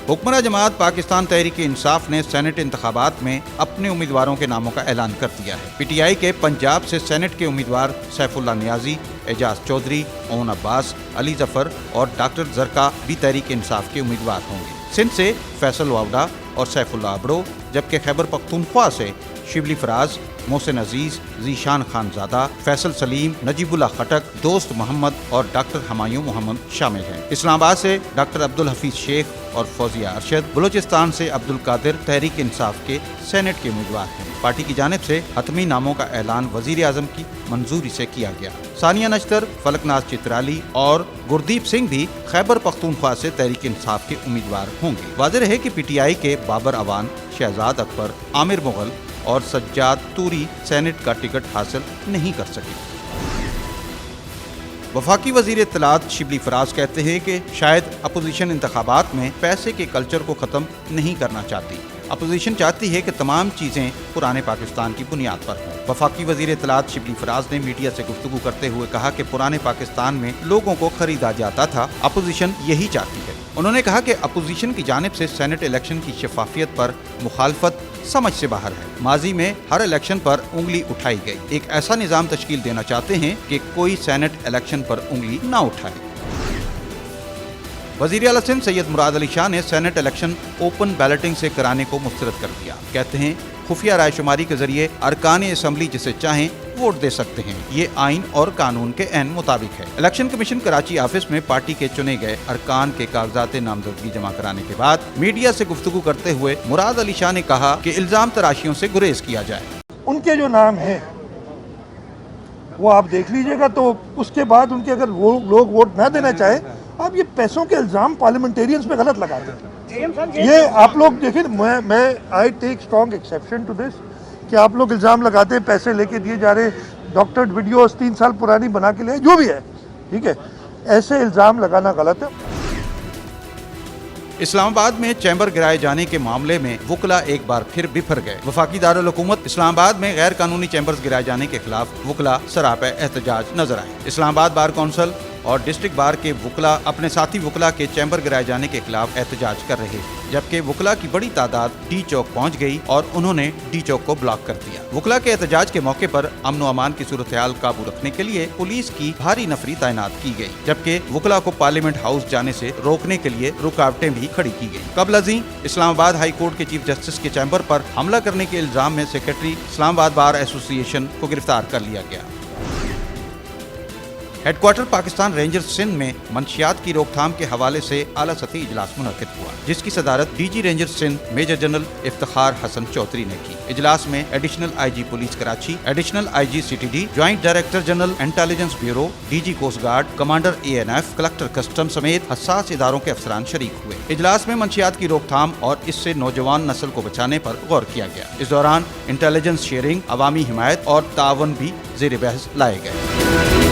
हुक्मरान जमात पाकिस्तान तहरीक इंसाफ ने सेनेट इंतखाबात में अपने उम्मीदवारों के नामों का ऐलान कर दिया है। पीटीआई के पंजाब से सेनेट के उम्मीदवार सैफुल्लाह नियाजी, एजाज चौधरी, ओन अब्बास, अली जफर और डॉक्टर जरका भी तहरीक इंसाफ के उम्मीदवार होंगे। सिंध से फैसल वावडा और सैफुल्लाह अबड़ो, जबकि खैबर पख्तूनख्वा से शिबली फराज, मोहसिन अजीज, जीशान खानजादा, फैसल सलीम, नजीबुल्लाह खटक, दोस्त मोहम्मद और डॉक्टर हमायूं मोहम्मद शामिल हैं। इस्लामाबाद से डॉक्टर अब्दुल हफीज शेख और फौजिया अरशद, बलूचिस्तान से अब्दुल कादिर तहरीक इंसाफ के सेनेट के उम्मीदवार हैं। पार्टी की जानिब से हतमी नामों का ऐलान वजीर आजम की मंजूरी से किया गया। सानिया नश्तर, फलकनाज चित्राली और गुरदीप सिंह भी खैबर पख्तूनख्वा से तहरीक इंसाफ के उम्मीदवार होंगे। वाज़ेह है कि पीटीआई के बाबर अवान, शहजाद अकबर, आमिर मुगल और सज्जाद तूरी सेनेट का टिकट हासिल नहीं कर सके। वफाकी वजीर इत्तलात शिबली फराज कहते हैं कि शायद अपोजिशन इंतखाबात में पैसे के कल्चर को ख़त्म नहीं करना चाहती। अपोजिशन चाहती है कि तमाम चीज़ें पुराने पाकिस्तान की बुनियाद पर हों। वफाकी वजीर इत्तलात शिबली फराज ने मीडिया से गुफ्तगू करते हुए कहा कि पुराने पाकिस्तान में लोगों को खरीदा जाता था, अपोजिशन यही चाहती है। उन्होंने कहा कि अपोजिशन की जानिब से सेनेट इलेक्शन की शफाफियत पर मुखालफत समझ से बाहर है। माजी में हर इलेक्शन पर उंगली उठाई गई। एक ऐसा निज़ाम तश्कील देना चाहते हैं कि कोई सेनेट इलेक्शन पर उंगली ना उठाए। वज़ीर आला सिंध सैयद मुराद अली शाह ने सेनेट इलेक्शन ओपन बैलेटिंग से कराने को मुस्तरद कर दिया। कहते हैं खुफिया रायशुमारी के जरिए अरकान असम्बली जिसे चाहें वोट दे सकते हैं। ये आइन और कानून के ऐन मुताबिक है। इलेक्शन कमीशन कराची ऑफिस में पार्टी के चुने गए अरकान के कागजात नामजदगी जमा कराने के बाद मीडिया से गुफ्तगू करते हुए मुराद अली शाह ने कहा कि इल्जाम तराशियों से गुरेज किया जाए। उनके जो नाम हैं वो आप देख लीजिएगा, तो उसके बाद उनके अगर वो लोग वोट ना देना चाहे, आप ये पैसों के इल्जाम पार्लियामेंटेरियंस पे गलत लगाते हैं। ये आप लोग देखिए, मैं I take strong exception to this कि आप लोग इल्ज़ाम लगाते हैं पैसे लेके दिए जा रहे, डॉक्टर्ड वीडियोस 3 साल पुरानी बना के ले, जो भी है, ठीक है, ऐसे इल्ज़ाम लगाना गलत है। इस्लामाबाद में चैम्बर गिराए जाने के मामले में वुकला एक बार फिर बिफर गए। वफाकी दारुल हुकूमत इस्लामाबाद में गैर कानूनी चैम्बर्स गिराए जाने के खिलाफ वुकला सरापा एहतजाज नजर आए। इस्लामाबाद बार कौंसिल और डिस्ट्रिक्ट बार के वुकला अपने साथी वुकला के चैम्बर गिराए जाने के खिलाफ एहतजाज कर रहे, जबकि वुकला की बड़ी तादाद डी चौक पहुंच गई और उन्होंने डी चौक को ब्लॉक कर दिया। वुकला के एहतजाज के मौके पर अमन व अमान की सूरत हाल काबू रखने के लिए पुलिस की भारी नफरी तैनात की गई, जबकि वुकला को पार्लियामेंट हाउस जाने से रोकने के लिए रुकावटें भी खड़ी की गई। कबल अज़ीं इस्लामाबाद हाई कोर्ट के चीफ जस्टिस के चैम्बर पर हमला करने के इल्जाम में सेक्रेटरी इस्लामाबाद बार एसोसिएशन को गिरफ्तार कर लिया गया। हेडक्वार्टर पाकिस्तान रेंजर्स सिंध में मंशियात की रोकथाम के हवाले से आला सतही इजलास मुनक़िद हुआ, जिसकी सदारत DG rangers Sindh major general Iftikhar Hasan Chaudhry ने की। इजलास में additional IG police Karachi, additional IG CTD, joint director general intelligence bureau, DG coast guard, commander ANF, collector custom समेत हसास इदारों के अफसरान शरीक हुए। इजलास में मंशियात की रोकथाम और इससे नौजवान नस्ल को बचाने पर गौर किया गया। इस दौरान इंटेलिजेंस शेयरिंग, अवामी हिमायत और तावन भी ज़ेर बहस लाए गए।